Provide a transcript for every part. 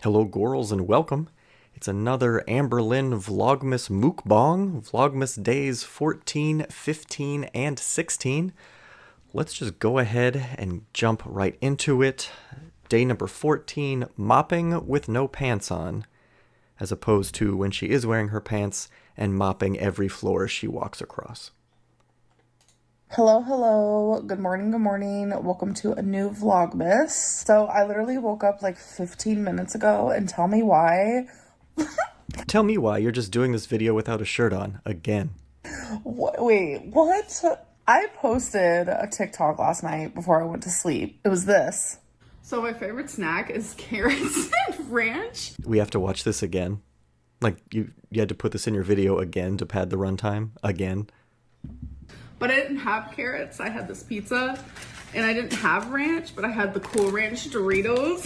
Hello, girls, and welcome. It's another Amberlynn Vlogmas Mookbong, Vlogmas days 14, 15, and 16. Let's just go ahead and jump right into it. Day number 14, mopping with no pants on, as opposed to when she is wearing her pants and mopping every floor she walks across. Hello. Good morning. Welcome to a new Vlogmas. So I literally woke up like 15 minutes ago, and tell me why. Tell me why you're just doing this video without a shirt on, again. Wait, what? I posted a TikTok last night before I went to sleep. It was this. So my favorite snack is carrots and ranch. We have to watch this again. Like, you had to put this in your video again to pad the runtime? Again? But I didn't have carrots. I had this pizza. And I didn't have ranch, but I had the Cool Ranch Doritos.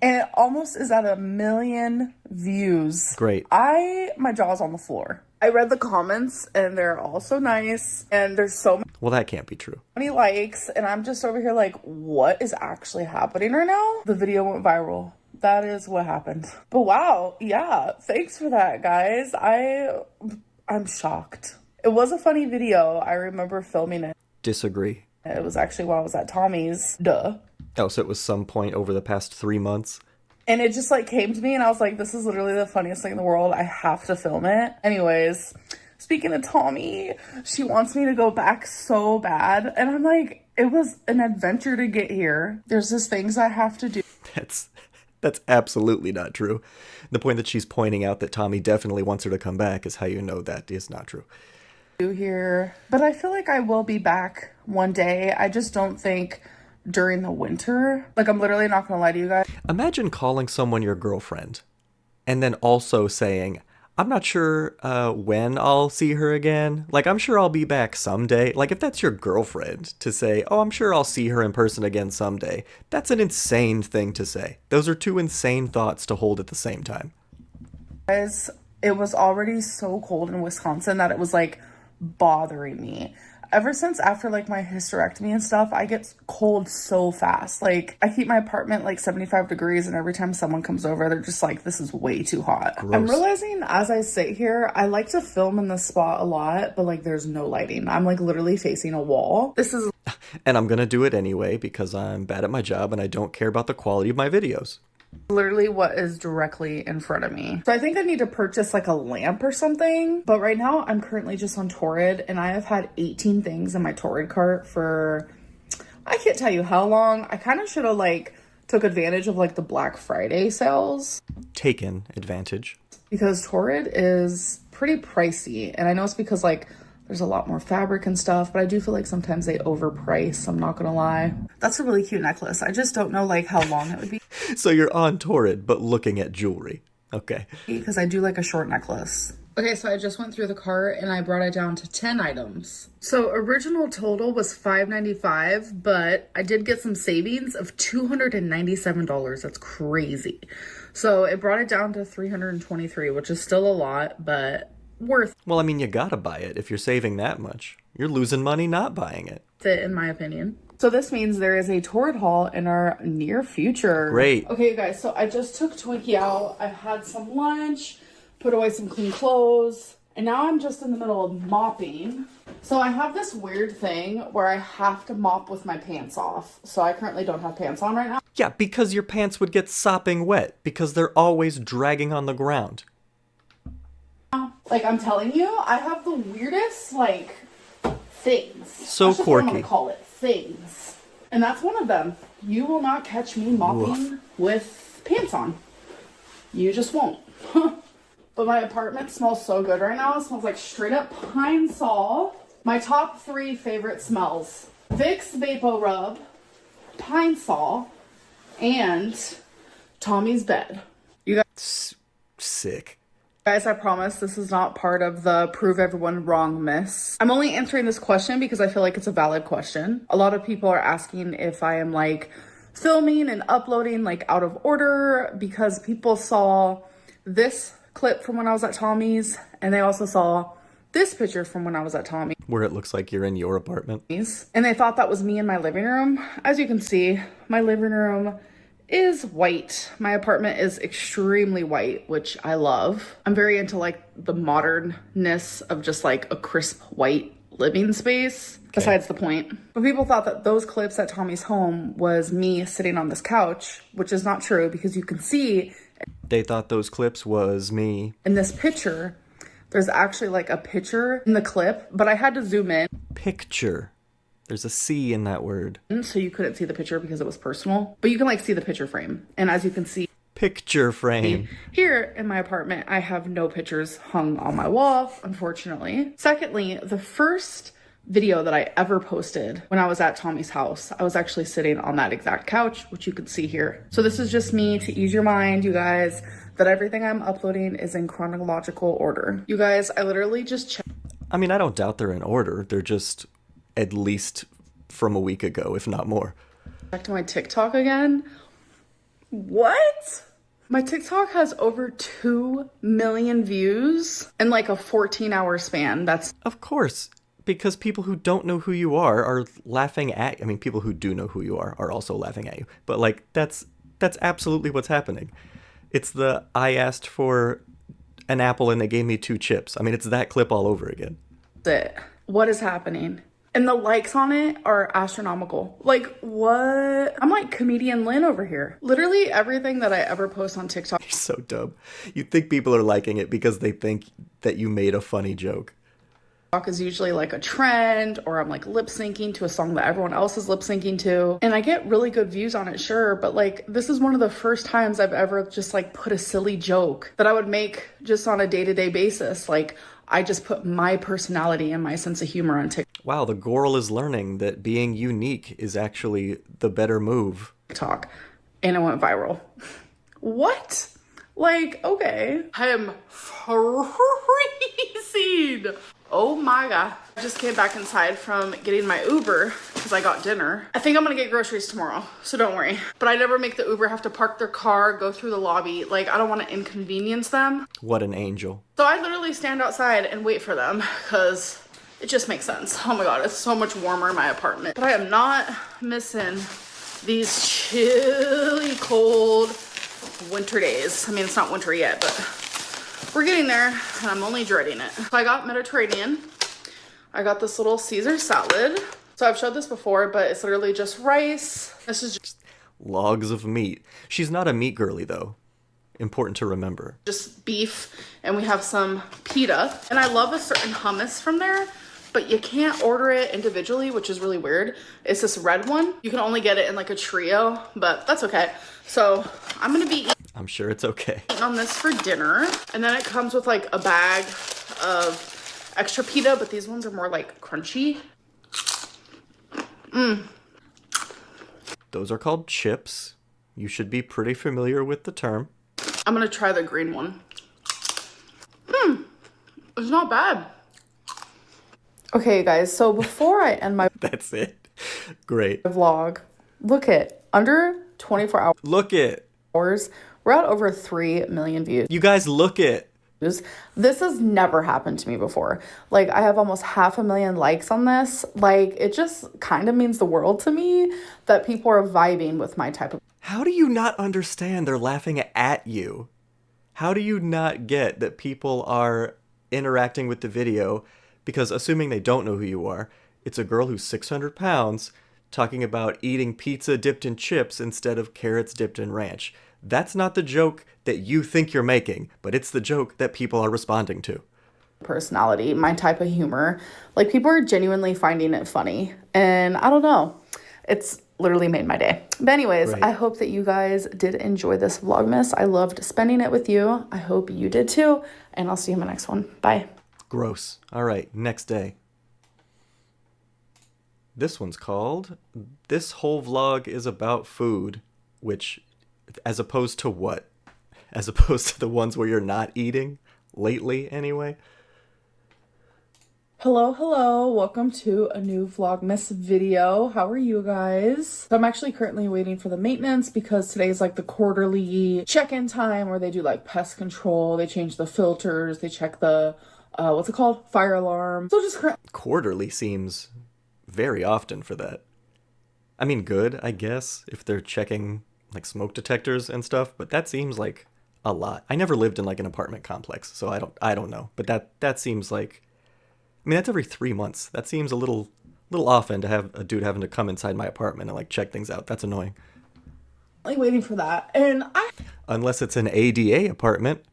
And it almost is at 1 million views. Great. My jaw's on the floor. I read the comments and they're all so nice. And there's so Well, that can't be true. many likes. And I'm just over here like, what is actually happening right now? The video went viral. That is what happened. But wow, yeah, thanks for that, guys. I'm shocked. It was a funny video. I remember filming it. Disagree. It was actually while I was at Tommy's. Duh. Oh, so it was some point over the past 3 months? And it just like came to me and I was like, this is literally the funniest thing in the world. I have to film it. Anyways, speaking of Tommy, she wants me to go back so bad. And I'm like, it was an adventure to get here. There's just things I have to do. That's absolutely not true. The point that she's pointing out that Tommy definitely wants her to come back is how you know that is not true. Here, but I feel like I will be back one day. I just don't think during the winter. Like, I'm literally not gonna lie to you guys. Imagine calling someone your girlfriend and then also saying, I'm not sure when I'll see her again. Like, I'm sure I'll be back someday. Like, if that's your girlfriend to say, oh, I'm sure I'll see her in person again someday, that's an insane thing to say. Those are two insane thoughts to hold at the same time. Guys, it was already so cold in Wisconsin that it was like bothering me. Ever since after like my hysterectomy and stuff, I get cold so fast. Like, I keep my apartment like 75 degrees and every time someone comes over, they're just like, this is way too hot. Gross. I'm realizing as I sit here, I like to film in this spot a lot, but like there's no lighting. I'm like literally facing a wall. This is And I'm gonna do it anyway because I'm bad at my job and I don't care about the quality of my videos. literally what is directly in front of me. So I think I need to purchase like a lamp or something. But right now I'm currently just on Torrid and I have had 18 things in my Torrid cart for, I can't tell you how long. I kind of should have like took advantage of like the Black Friday sales. Taken advantage. Because Torrid is pretty pricey. And I know it's because like there's a lot more fabric and stuff, but I do feel like sometimes they overprice. I'm not gonna lie. That's a really cute necklace. I just don't know like how long it would be. So you're on Torrid, but looking at jewelry. Okay. Because I do like a short necklace. Okay, so I just went through the cart and I brought it down to 10 items. So original total was $5.95, but I did get some savings of $297. That's crazy. So it brought it down to $323, which is still a lot, but worth Well, I mean, you gotta buy it if you're saving that much. You're losing money not buying it. it, in my opinion. So this means there is a Torrid haul in our near future. Great. Okay, you guys, so I just took Twinkie out. I had some lunch, put away some clean clothes, and now I'm just in the middle of mopping. So I have this weird thing where I have to mop with my pants off. So I currently don't have pants on right now. Yeah, because your pants would get sopping wet because they're always dragging on the ground. Like, I'm telling you, I have the weirdest, like, things. So That's just what I'm quirky. gonna call it, things. And that's one of them. You will not catch me mopping with pants on. You just won't. But my apartment smells so good right now. It smells like straight up Pine Sol. My top 3 favorite smells: Vicks Vapo Rub, Pine Sol, and Tommy's bed. You guys. Sick. Guys, I promise this is not part of the prove everyone wrong miss. I'm only answering this question because I feel like it's a valid question. A lot of people are asking if I am like filming and uploading like out of order because people saw this clip from when I was at Tommy's and they also saw this picture from when I was at Tommy's. Where it looks like you're in your apartment. And they thought that was me in my living room. As you can see, my living room is white. My apartment is extremely white, which I love. I'm very into like the modernness of just like a crisp white living space. Okay. Besides the point. But people thought that those clips at Tommy's home was me sitting on this couch, which is not true because you can see. They thought those clips was me. In this picture, there's actually like a picture in the clip, but I had to zoom in. Picture. There's a C in that word. So you couldn't see the picture because it was personal, but you can like see the picture frame. And as you can see, picture frame. Here in my apartment, I have no pictures hung on my wall, unfortunately. Secondly, the first video that I ever posted when I was at Tommy's house, I was actually sitting on that exact couch, which you can see here. So this is just me to ease your mind, you guys, that everything I'm uploading is in chronological order. You guys, I literally just checked. I mean, I don't doubt they're in order. They're just at least from a week ago, if not more. Back to my TikTok again. What? My TikTok has over 2 million views in like a 14-hour span. That's of course, because people who don't know who you are laughing at. I mean, people who do know who you are also laughing at you. But like, that's absolutely what's happening. It's the I asked for an apple and they gave me 2 chips. I mean, it's that clip all over again. it. What is happening? And the likes on it are astronomical. Like, what? I'm like comedian Lynn over here. Literally everything that I ever post on TikTok. You're so dumb. You think people are liking it because they think that you made a funny joke. Is usually like a trend, or I'm like lip syncing to a song that everyone else is lip syncing to. And I get really good views on it, sure. But like, this is one of the first times I've ever just like put a silly joke that I would make just on a day-to-day basis. Like, I just put my personality and my sense of humor on Wow, the girl is learning that being unique is actually the better move. TikTok, and it went viral. What? Like, okay. I am freezing. Oh my God. I just came back inside from getting my Uber because I got dinner. I think I'm gonna get groceries tomorrow, so don't worry. But I never make the Uber have to park their car, go through the lobby. Like, I don't want to inconvenience them. What an angel. So I literally stand outside and wait for them because it just makes sense. Oh my God, it's so much warmer in my apartment. But I am not missing these chilly, cold winter days. I mean, it's not winter yet, but we're getting there, and I'm only dreading it. So I got Mediterranean. I got this little Caesar salad. So I've showed this before, but it's literally just rice. This is just logs of meat. She's not a meat girly, though. Important to remember. Just beef, and we have some pita. And I love a certain hummus from there, but you can't order it individually, which is really weird. It's this red one. You can only get it in like a trio, but that's okay. So I'm gonna be I'm sure it's okay. eating on this for dinner. And then it comes with like a bag of extra pita, but these ones are more like crunchy. Those are called chips. You should be pretty familiar with the term. I'm gonna try the green one. It's not bad. Okay, guys, so before I end my That's it. Great. vlog, look at under 24 hours. Look it. We're at over 3 million views. You guys look it. This has never happened to me before. Like, I have almost 500,000 likes on this. Like, it just kind of means the world to me that people are vibing with my type of. How do you not understand they're laughing at you? How do you not get that people are interacting with the video? Because assuming they don't know who you are, it's a girl who's 600 pounds talking about eating pizza dipped in chips instead of carrots dipped in ranch. That's not the joke that you think you're making, but it's the joke that people are responding to. Personality, my type of humor. Like, people are genuinely finding it funny. And I don't know. It's literally made my day. But anyways, Right. I hope that you guys did enjoy this Vlogmas. I loved spending it with you. I hope you did too. And I'll see you in my next one. Bye. Gross. All right, next day. This one's called This Whole Vlog is About Food, which, as opposed to what? As opposed to the ones where you're not eating? Lately, anyway? Hello, welcome to a new Vlogmas video. How are you guys? So I'm actually currently waiting for the maintenance because today's like the quarterly check-in time where they do like pest control, they change the filters, they check the, what's it called? Fire alarm. So just Quarterly seems very often for that. I mean, good, I guess, if they're checking like smoke detectors and stuff, but that seems like a lot. I never lived in like an apartment complex, so I don't know. But that seems like, I mean, that's every 3 months. That seems a little often to have a dude having to come inside my apartment and like check things out. That's annoying. Like waiting for that. And I Unless it's an ADA apartment.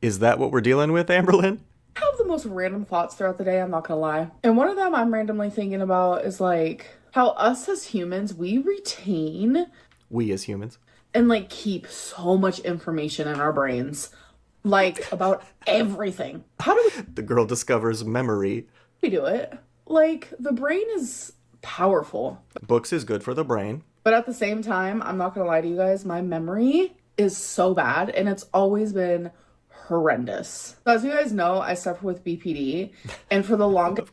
Is that what we're dealing with, Amberlynn? have the most random thoughts throughout the day, I'm not gonna lie. And one of them I'm randomly thinking about is like how us as humans, we retain We as humans. and like keep so much information in our brains, like about everything. How do The girl discovers memory. we do it? Like the brain is powerful, Books is good for the brain. but at the same time, I'm not gonna lie to you guys, my memory is so bad and it's always been horrendous. So as you guys know, I suffer with BPD, and for the longest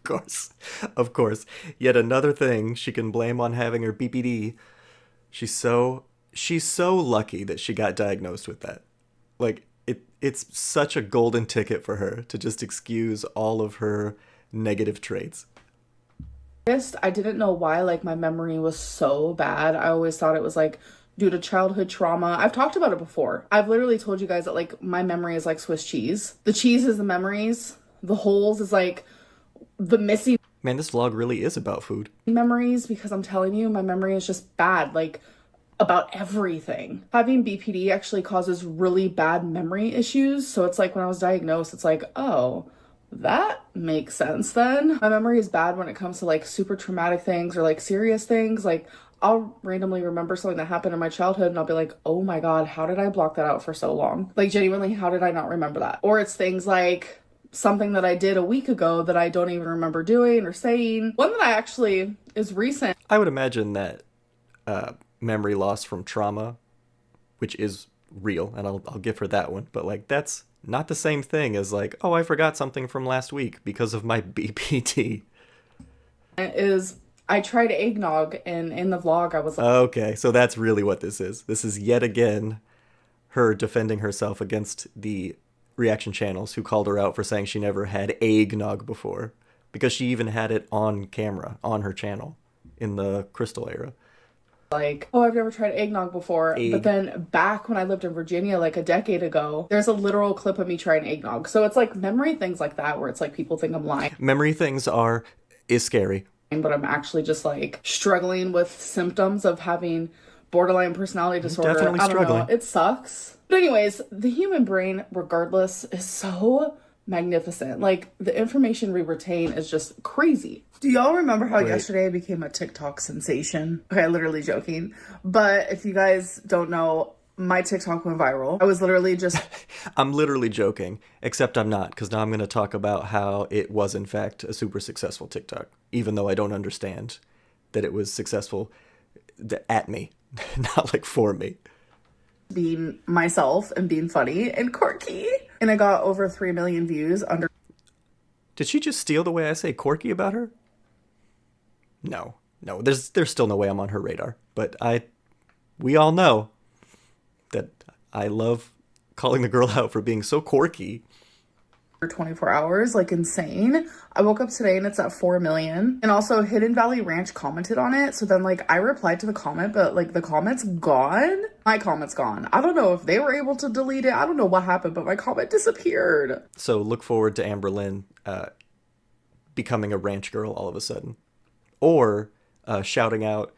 Of course. Yet another thing she can blame on having her BPD. She's so lucky that she got diagnosed with that. Like it's such a golden ticket for her to just excuse all of her negative traits. I didn't know why like my memory was so bad. I always thought it was like due to childhood trauma. I've talked about it before. I've literally told you guys that like my memory is like Swiss cheese. The cheese is the memories. The holes is like the missing Man, this vlog really is about food. memories, because I'm telling you, my memory is just bad, like about everything. Having BPD actually causes really bad memory issues. So it's like when I was diagnosed, it's like, oh, that makes sense then. My memory is bad when it comes to like super traumatic things or like serious things. Like I'll randomly remember something that happened in my childhood and I'll be like, oh my God, how did I block that out for so long? Like genuinely, how did I not remember that? Or it's things like something that I did a week ago that I don't even remember doing or saying. One that I actually is recent. I would imagine that memory loss from trauma, which is real, and I'll give her that one, but like that's not the same thing as like, oh, I forgot something from last week because of my BPD. Is I tried eggnog, and in the vlog I was like, Okay, so that's really what this is. This is yet again her defending herself against the reaction channels who called her out for saying she never had eggnog before, because she even had it on camera on her channel in the Crystal era. oh, I've never tried eggnog before. But then back when I lived in Virginia, like a decade ago, there's a literal clip of me trying eggnog. So it's like memory things like that where it's like people think I'm lying, Memory things is scary. but I'm actually just like struggling with symptoms of having borderline personality disorder. Definitely I don't struggling. know. It sucks. But anyways, the human brain, regardless, is so magnificent. Like the information we retain is just crazy. Do y'all remember how yesterday I became a TikTok sensation? Okay, literally joking. But if you guys don't know, my TikTok went viral. I was literally just I'm literally joking, except I'm not, because now I'm going to talk about how it was in fact a super successful TikTok, even though I don't understand that it was successful at me, not like for me. being myself and being funny and quirky. And I got over 3 million views under. Did she just steal the way I say quirky about her? No, there's still no way I'm on her radar, but we all know that I love calling the girl out for being so quirky. 24 hours, like insane. I woke up today and it's at 4 million. And also Hidden Valley Ranch commented on it. So then like I replied to the comment, but like the comment's gone. My comment's gone. I don't know if they were able to delete it. I don't know what happened, but my comment disappeared. So look forward to Amberlynn becoming a ranch girl all of a sudden. Or shouting out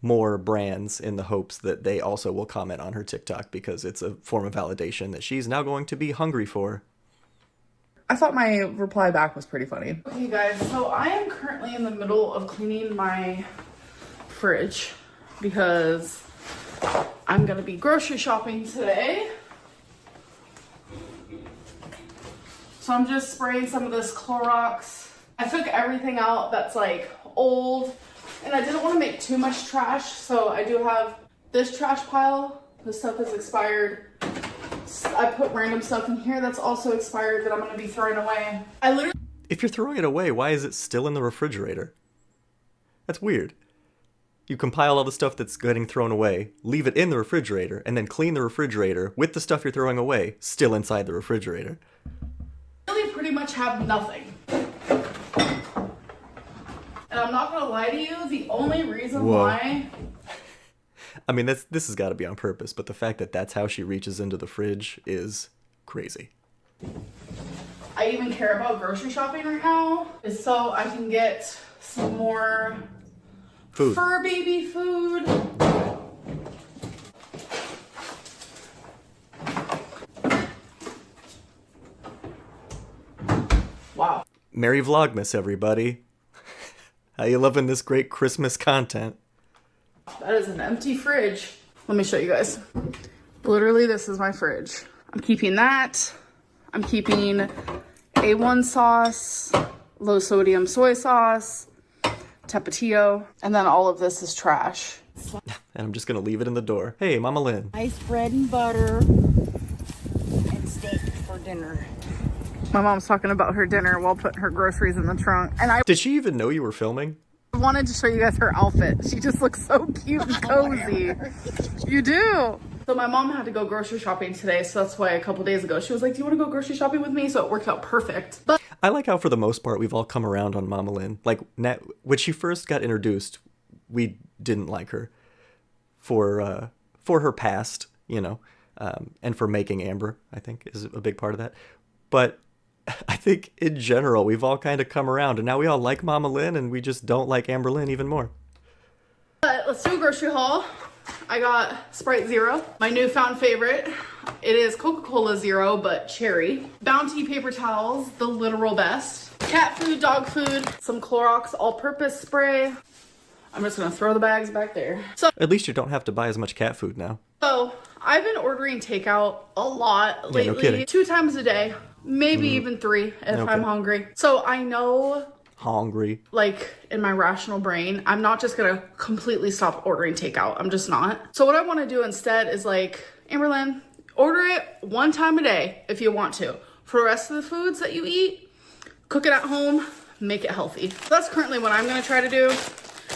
more brands in the hopes that they also will comment on her TikTok, because it's a form of validation that she's now going to be hungry for. I thought my reply back was pretty funny. Okay guys, so I am currently in the middle of cleaning my fridge because I'm gonna be grocery shopping today. So I'm just spraying some of this Clorox. I took everything out that's like old, and I didn't want to make too much trash, so I do have this trash pile. This stuff is expired. I put random stuff in here that's also expired that I'm going to be throwing away. If you're throwing it away, why is it still in the refrigerator? That's weird. You compile all the stuff that's getting thrown away, leave it in the refrigerator, and then clean the refrigerator with the stuff you're throwing away still inside the refrigerator. Really pretty much have nothing. And I'm not going to lie to you, the only reason why... I mean, this has got to be on purpose, but the fact that that's how she reaches into the fridge is crazy. I even care about grocery shopping right now is so I can get some more Food. fur baby food. Wow. Merry Vlogmas, everybody. How you loving this great Christmas content? That is an empty fridge. Let me show you guys. Literally, this is my fridge. I'm keeping that. I'm keeping A1 sauce, low sodium soy sauce, Tapatio, and then all of this is trash. And I'm just gonna leave it in the door. Hey, Mama Lynn. Nice bread and butter and steak for dinner. My mom's talking about her dinner while putting her groceries in the trunk. And I Did she even know you were filming? wanted to show you guys her outfit. She just looks so cute and cozy. You do. So my mom had to go grocery shopping today, so that's why a couple days ago she was like, do you want to go grocery shopping with me? So it worked out perfect. But I like how for the most part we've all come around on Mama Lynn. Like, when she first got introduced, we didn't like her for her past, you know, and for making Amber, I think, is a big part of that. But I think in general, we've all kind of come around, and now we all like Mama Lynn, and we just don't like Amberlynn even more. let's do a grocery haul. I got Sprite Zero, my newfound favorite. It is Coca-Cola Zero, but cherry. Bounty paper towels, the literal best. Cat food, dog food, some Clorox all-purpose spray. I'm just gonna throw the bags back there. At least you don't have to buy as much cat food now. So I've been ordering takeout a lot lately. no kidding. 2 times a day, maybe even 3 if I'm hungry. So I know, Hungry. like, in my rational brain, I'm not just gonna completely stop ordering takeout. I'm just not. So what I want to do instead is, like, Amberlynn, order it 1 time a day if you want to. For the rest of the foods that you eat, cook it at home, make it healthy. So that's currently what I'm gonna try to do.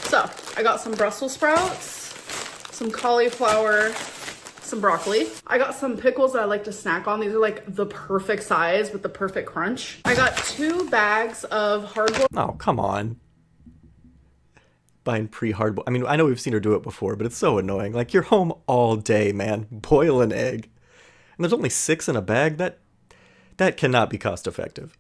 So I got some Brussels sprouts, some cauliflower, some broccoli. I got some pickles that I like to snack on. These are like the perfect size with the perfect crunch. I got 2 bags of hard-boiled. Oh, come on. Buying pre-hard-boiled. I mean, I know we've seen her do it before, but it's so annoying. Like, you're home all day, man. Boil an egg. And there's only 6 in a bag? That cannot be cost effective.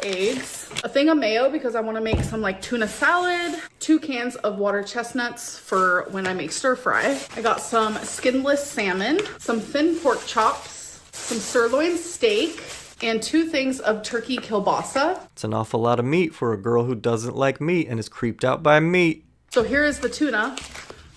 Eggs, a thing of mayo because I want to make some like tuna salad, 2 cans of water chestnuts for when I make stir fry. I got some skinless salmon, some thin pork chops, some sirloin steak, and 2 things of turkey kielbasa. It's an awful lot of meat for a girl who doesn't like meat and is creeped out by meat. So here is the tuna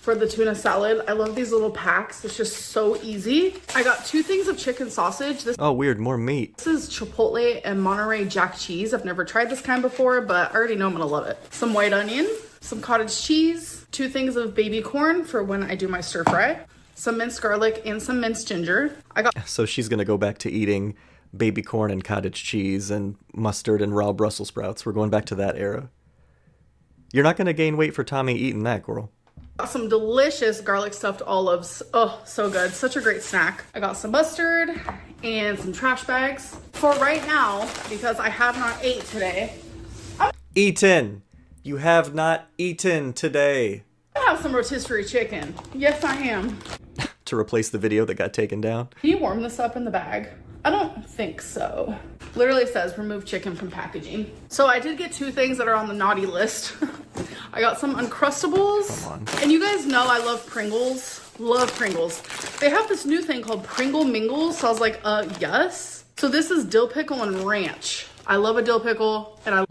for the tuna salad. I love these little packs. It's just so easy. I got 2 things of chicken sausage. This Oh, weird, more meat. is Chipotle and Monterey Jack cheese. I've never tried this kind before, but I already know I'm gonna love it. Some white onion, some cottage cheese, 2 things of baby corn for when I do my stir fry, some minced garlic, and some minced ginger. I got So she's gonna go back to eating baby corn and cottage cheese and mustard and raw Brussels sprouts. We're going back to that era. You're not gonna gain weight for Tommy eating that, girl. some delicious garlic stuffed olives. Oh, so good. Such a great snack. I got some mustard and some trash bags. For right now, because I have not ate today, Eaten. You have not eaten today. I have some rotisserie chicken. Yes, I am. To replace the video that got taken down. Can you warm this up in the bag? I don't think so. Literally says remove chicken from packaging. So I did get 2 things that are on the naughty list. I got some Uncrustables. Come on. And you guys know I love Pringles. Love Pringles. They have this new thing called Pringle Mingles. So I was like, yes. So this is dill pickle and ranch. I love a dill pickle and I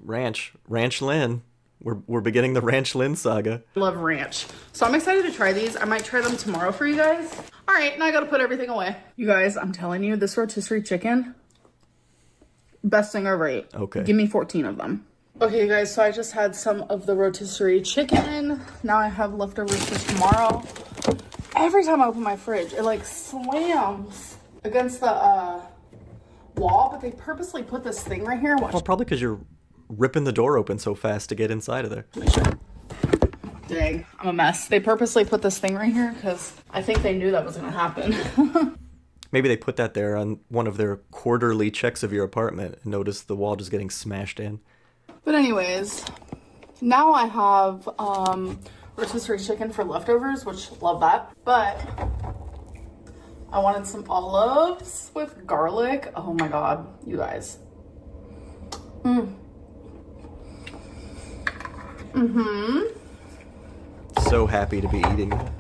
Ranch Lynn. We're beginning the Ranch Lynn saga. love ranch. So I'm excited to try these. I might try them tomorrow for you guys. All right, now I gotta put everything away. You guys, I'm telling you, this rotisserie chicken, best thing I've ever ate. Okay. Give me 14 of them. Okay, you guys, so I just had some of the rotisserie chicken. Now I have leftovers for tomorrow. Every time I open my fridge, it like slams against the wall, but they purposely put this thing right here. Watch. Well, probably because you're ripping the door open so fast to get inside of there. Dang, I'm a mess. They purposely put this thing right here because I think they knew that was gonna happen. Maybe they put that there on one of their quarterly checks of your apartment and noticed the wall just getting smashed in. But anyways, now I have rotisserie chicken for leftovers, which love that. But I wanted some olives with garlic. Oh my God, you guys. So happy to be eating it.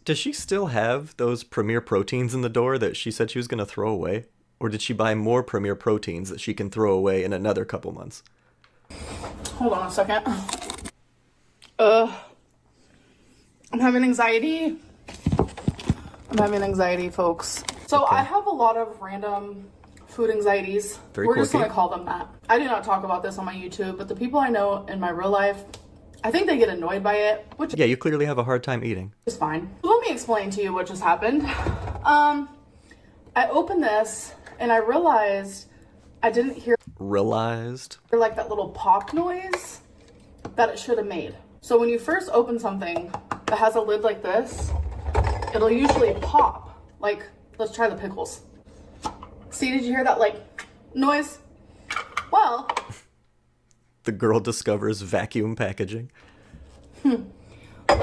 Does she still have those Premier Proteins in the door that she said she was going to throw away? Or did she buy more Premier Proteins that she can throw away in another couple months? Hold on a second. I'm having anxiety. Folks. So Okay. I have a lot of random food anxieties. Very We're just quirky. gonna call them that. I do not talk about this on my YouTube, but the people I know in my real life, I think they get annoyed by it, which Yeah, you clearly have a hard time eating. is fine. Let me explain to you what just happened. I opened this and I realized I didn't hear Realized? like that little pop noise that it should have made. So when you first open something that has a lid like this, it'll usually pop. Like, let's try the pickles. See, did you hear that like noise? Well, The girl discovers vacuum packaging. the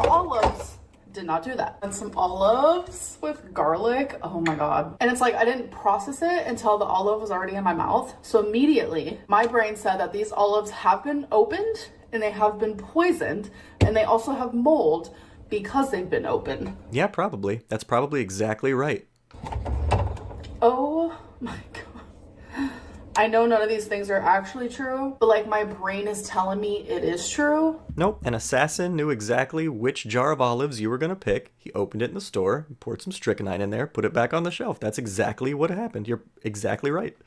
olives did not do that. And some olives with garlic. Oh my God. And it's like, I didn't process it until the olive was already in my mouth. So immediately my brain said that these olives have been opened and they have been poisoned and they also have mold because they've been opened. Yeah, probably. That's probably exactly right. Oh my God. I know none of these things are actually true, but like my brain is telling me it is true. Nope, an assassin knew exactly which jar of olives you were going to pick. He opened it in the store, poured some strychnine in there, put it back on the shelf. That's exactly what happened. You're exactly right.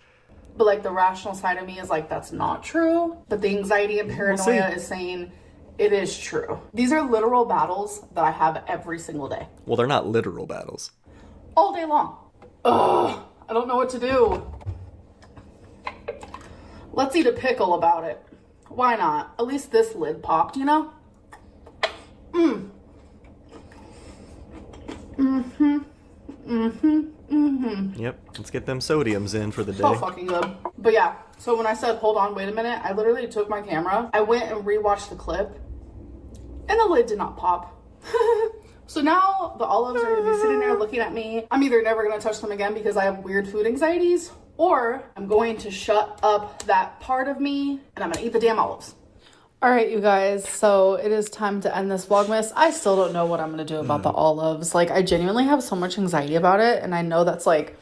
But like the rational side of me is like, that's not true. But the anxiety and paranoia is saying it is true. These are literal battles that I have every single day. Well, they're not literal battles. All day long. Ugh, I don't know what to do. Let's eat a pickle about it. Why not? At least this lid popped, you know? Yep, let's get them sodiums in for the So day. fucking good. But yeah, so when I said, hold on, wait a minute, I literally took my camera, I went and rewatched the clip, and the lid did not pop. So now the olives are gonna be sitting there looking at me. I'm either never gonna touch them again because I have weird food anxieties, or I'm going to shut up that part of me and I'm gonna eat the damn olives. All right, you guys, so it is time to end this Vlogmas. I still don't know what I'm gonna do about the olives. Like, I genuinely have so much anxiety about it, and I know that's like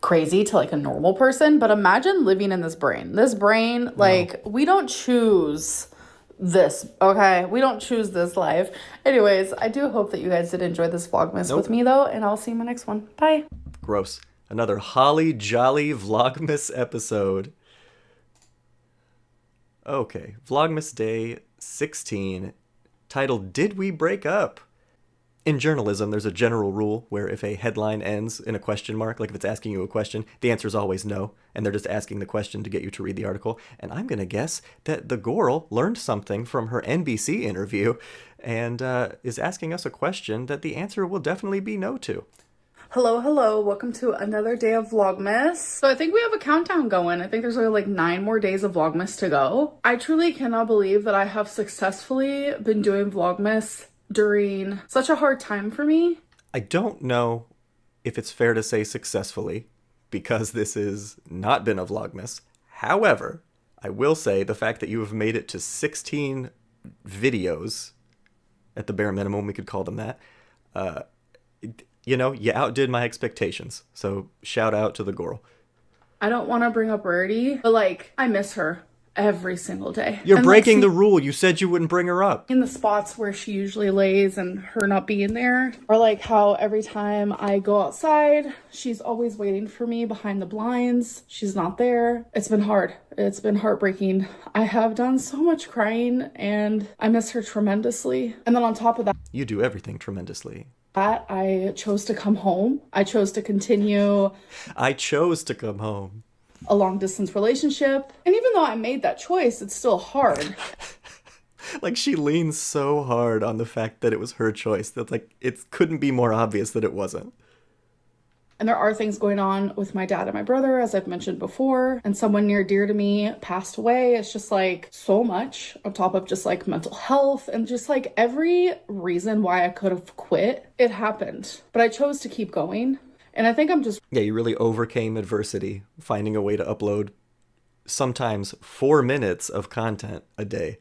crazy to like a normal person, but imagine living in this brain. This brain, like, we don't choose this, okay? We don't choose this life. Anyways, I do hope that you guys did enjoy this Vlogmas with me, though, and I'll see you in my next one. Bye. Gross. Another holly jolly Vlogmas episode. Okay, Vlogmas Day 16, titled Did We Break Up? In journalism, there's a general rule where if a headline ends in a question mark, like if it's asking you a question, the answer is always no, and they're just asking the question to get you to read the article. And I'm going to guess that the girl learned something from her NBC interview and is asking us a question that the answer will definitely be no to. Hello, welcome to another day of Vlogmas. So I think we have a countdown going. I think there's only like 9 more days of Vlogmas to go. I truly cannot believe that I have successfully been doing Vlogmas during such a hard time for me. I don't know if it's fair to say successfully, because this has not been a Vlogmas. However, I will say the fact that you have made it to 16 videos, at the bare minimum, we could call them that, you know, you outdid my expectations. So shout out to the girl. I don't want to bring up Rarity, but like, I miss her every single day. You're And, breaking like, the rule. You said you wouldn't bring her up. in the spots where she usually lays and her not being there, or like how every time I go outside, she's always waiting for me behind the blinds. She's not there. It's been hard. It's been heartbreaking. I have done so much crying and I miss her tremendously. And then on top of that, You do everything tremendously. I chose to come home. I chose to continue I chose to come home. a long distance relationship. And even though I made that choice, it's still hard. Like, she leans so hard on the fact that it was her choice that, like, it couldn't be more obvious that it wasn't. And there are things going on with my dad and my brother, as I've mentioned before, and someone near dear to me passed away. It's just like so much on top of just like mental health and just like every reason why I could have quit. It happened, but I chose to keep going. And I think I'm just... Yeah, you really overcame adversity, finding a way to upload sometimes 4 minutes of content a day.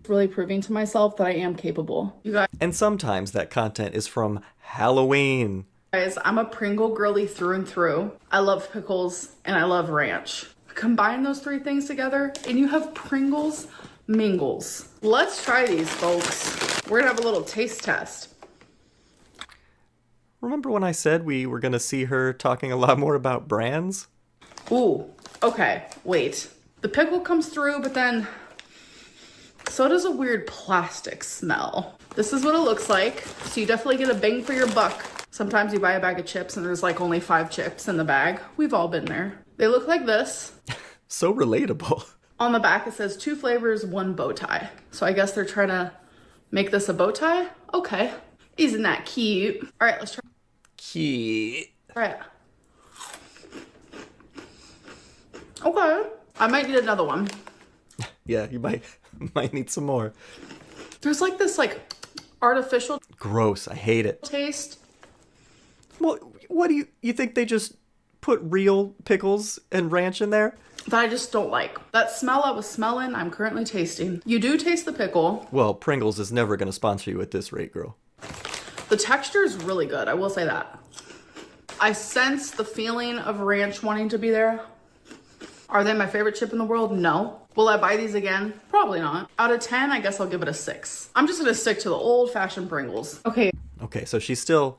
really proving to myself that I am capable. You And sometimes that content is from Halloween. guys, I'm a Pringle girly through and through. I love pickles and I love ranch. Combine those three things together and you have Pringles mingles. Let's try these, folks. We're gonna have a little taste test. Remember when I said we were going to see her talking a lot more about brands? Ooh, okay, wait. The pickle comes through, but then so does a weird plastic smell. This is what it looks like. So you definitely get a bang for your buck. Sometimes you buy a bag of chips and there's like only 5 chips in the bag. We've all been there. They look like this. So relatable. On the back, it says 2 flavors, 1 bow tie. So I guess they're trying to make this a bow tie? Okay. Isn't that cute? All right, let's try. Cute. All right. Okay. I might need another one. Yeah, you might need some more. There's like this like artificial Gross. I hate it. taste. Well, what do you think they just put real pickles and ranch in there? That I just don't like. That smell I was smelling, I'm currently tasting. You do taste the pickle. Well, Pringles is never going to sponsor you at this rate, girl. The texture is really good, I will say that. I sense the feeling of ranch wanting to be there. Are they my favorite chip in the world? No. Will I buy these again? Probably not. Out of 10, I guess I'll give it a 6. I'm just gonna stick to the old-fashioned Pringles. Okay. Okay, so she's still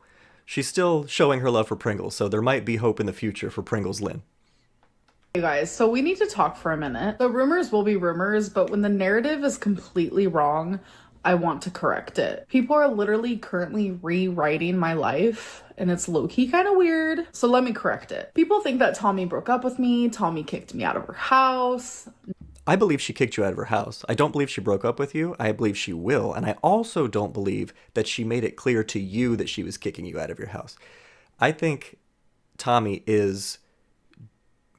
showing her love for Pringles, so there might be hope in the future for Pringles Lynn. You guys, so we need to talk for a minute. The rumors will be rumors, but when the narrative is completely wrong, I want to correct it. People are literally currently rewriting my life, and it's low-key kind of weird. So let me correct it. People think that Tommy broke up with me, Tommy kicked me out of her house. I believe she kicked you out of her house. I don't believe she broke up with you. I believe she will. And I also don't believe that she made it clear to you that she was kicking you out of your house. I think Tommy is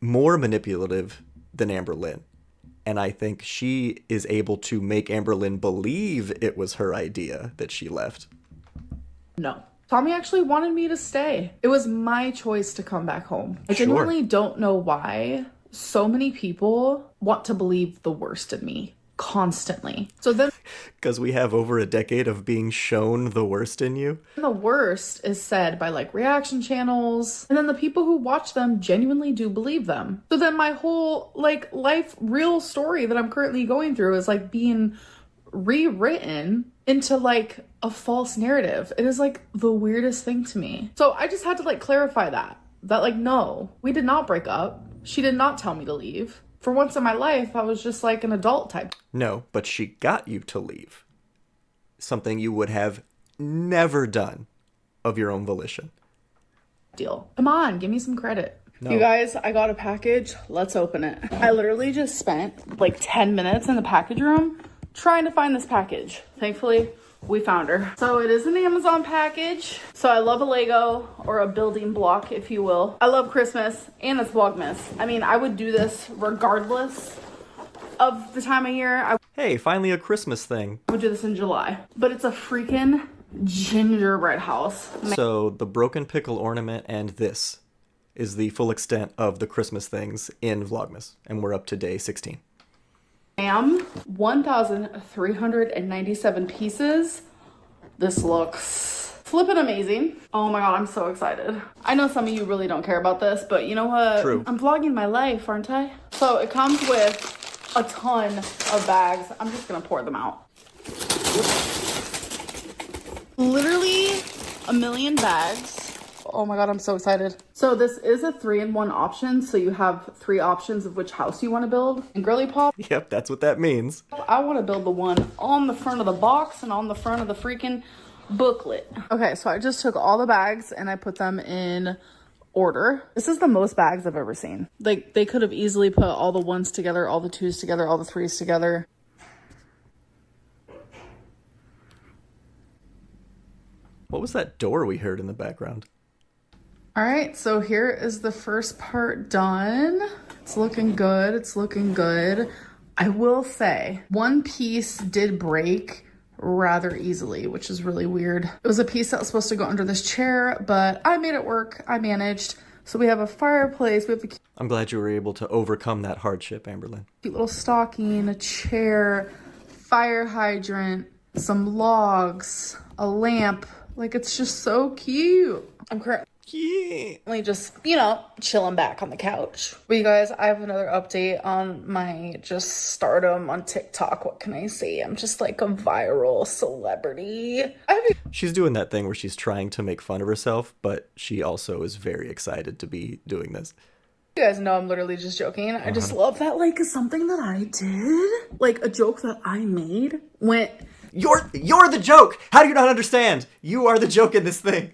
more manipulative than Amberlynn. And I think she is able to make Amberlynn believe it was her idea that she left. No. Tommy actually wanted me to stay. It was my choice to come back home. I genuinely don't know why so many people want to believe the worst in me constantly. So then Because we have over a decade of being shown the worst in you. the worst is said by like reaction channels, and then the people who watch them genuinely do believe them. So then my whole like life real story that I'm currently going through is like being rewritten into like a false narrative. It is like the weirdest thing to me. So I just had to like clarify that like no, we did not break up. She did not tell me to leave. For once in my life, I was just like an adult type. No, but she got you to leave. Something you would have never done of your own volition. Deal. Come on, give me some credit. No. You guys, I got a package. Let's open it. I literally just spent like 10 minutes in the package room trying to find this package. Thankfully, we found her. So it is an Amazon package. So I love a Lego, or a building block, if you will. I love Christmas, and it's Vlogmas. I mean, I would do this regardless of the time of year. Hey, finally a Christmas thing. I would do this in July. But it's a freaking gingerbread house. So the broken pickle ornament and this is the full extent of the Christmas things in Vlogmas. And we're up to day 16. 1,397 pieces. This looks flippin' amazing. Oh my god, I'm so excited. I know some of you really don't care about this, but you know what? True. I'm vlogging my life, aren't I? So it comes with a ton of bags. I'm just gonna pour them out. Literally a million bags. Oh my god, I'm so excited. So this is a 3-in-1 option. So you have 3 options of which house you want to build. And Girly Pop, Yep, that's what that means. I want to build the one on the front of the box and on the front of the freaking booklet. Okay, so I just took all the bags and I put them in order. This is the most bags I've ever seen. Like, they could have easily put all the 1s together, all the 2s together, all the 3s together. What was that door we heard in the background? All right, so here is the first part done. It's looking good. It's looking good. I will say one piece did break rather easily, which is really weird. It was a piece that was supposed to go under this chair, but I made it work. I managed. So we have a fireplace. We have a I'm glad you were able to overcome that hardship, Amberlynn. cute little stocking, a chair, fire hydrant, some logs, a lamp. Like, it's just so cute. I'm currently just, you know, chilling back on the couch. But you guys, I have another update on my just stardom on TikTok. What can I say? I'm just like a viral celebrity. She's doing that thing where she's trying to make fun of herself, but she also is very excited to be doing this. You guys know I'm literally just joking. I just love that, like, something that I did, like a joke that I made went. You're the joke! How do you not understand? You are the joke in this thing.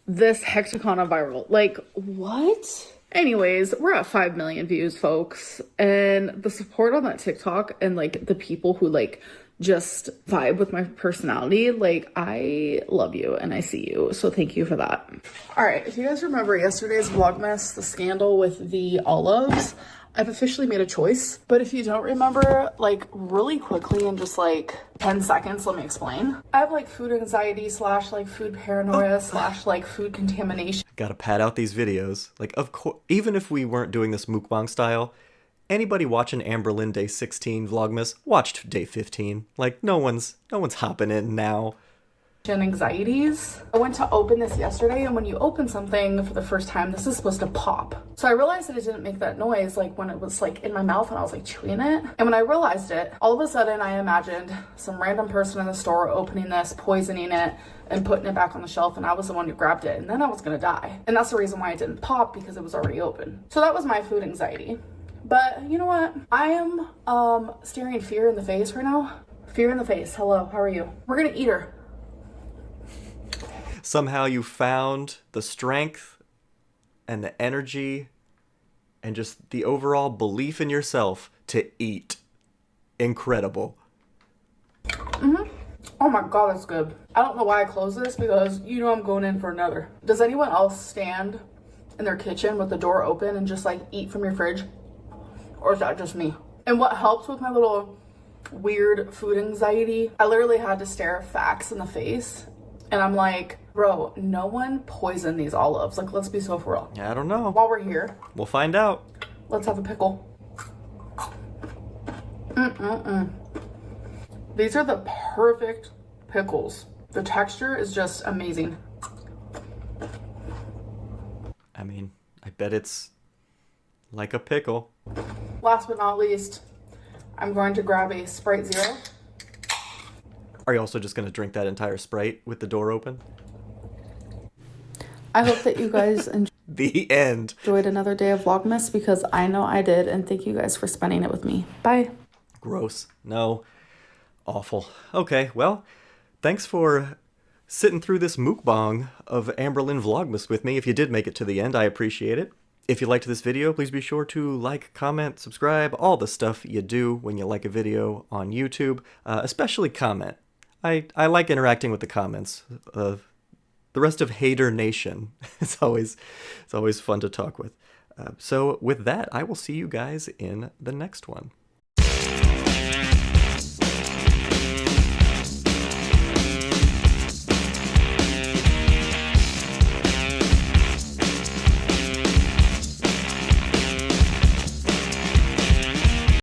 This hexacona viral. Like, what? Anyways, we're at 5 million views, folks. And the support on that TikTok and, like, the people who, like, just vibe with my personality, like, I love you and I see you. So thank you for that. All right, if you guys remember yesterday's Vlogmas, the scandal with the olives, I've officially made a choice. But if you don't remember, like, really quickly in just like 10 seconds, let me explain. I have like food anxiety slash like food paranoia slash like food contamination. Gotta pad out these videos. Like, of course, even if we weren't doing this mukbang style, anybody watching Amberlynn day 16 Vlogmas watched day 15. Like, no one's hopping in now. Anxieties. I went to open this yesterday, and when you open something for the first time, this is supposed to pop. So I realized that it didn't make that noise like when it was like in my mouth and I was like chewing it. And when I realized it, all of a sudden I imagined some random person in the store opening this, poisoning it, and putting it back on the shelf, and I was the one who grabbed it, and then I was gonna die. And that's the reason why it didn't pop, because it was already open. So that was my food anxiety. But you know what? I am staring fear in the face right now. Fear in the face. Hello, how are you? We're gonna eat her. Somehow you found the strength and the energy and just the overall belief in yourself to eat. Incredible. Oh my god, that's good. I don't know why I closed this, because you know I'm going in for another. Does anyone else stand in their kitchen with the door open and just like eat from your fridge? Or is that just me? And what helps with my little weird food anxiety, I literally had to stare facts in the face. And I'm like, bro, no one poisoned these olives. Like, let's be so for real. I don't know. While we're here, We'll find out. let's have a pickle. These are the perfect pickles. The texture is just amazing. I mean, I bet it's like a pickle. Last but not least, I'm going to grab a Sprite Zero. Are you also just going to drink that entire Sprite with the door open? I hope that you guys The end. enjoyed another day of Vlogmas, because I know I did, and thank you guys for spending it with me. Bye. Gross. No. Awful. Okay, well, thanks for sitting through this mukbang of Amberlynn Vlogmas with me. If you did make it to the end, I appreciate it. If you liked this video, please be sure to like, comment, subscribe, all the stuff you do when you like a video on YouTube, especially comment. I like interacting with the comments. The rest of Hater Nation. It's always fun to talk with. So with that, I will see you guys in the next one.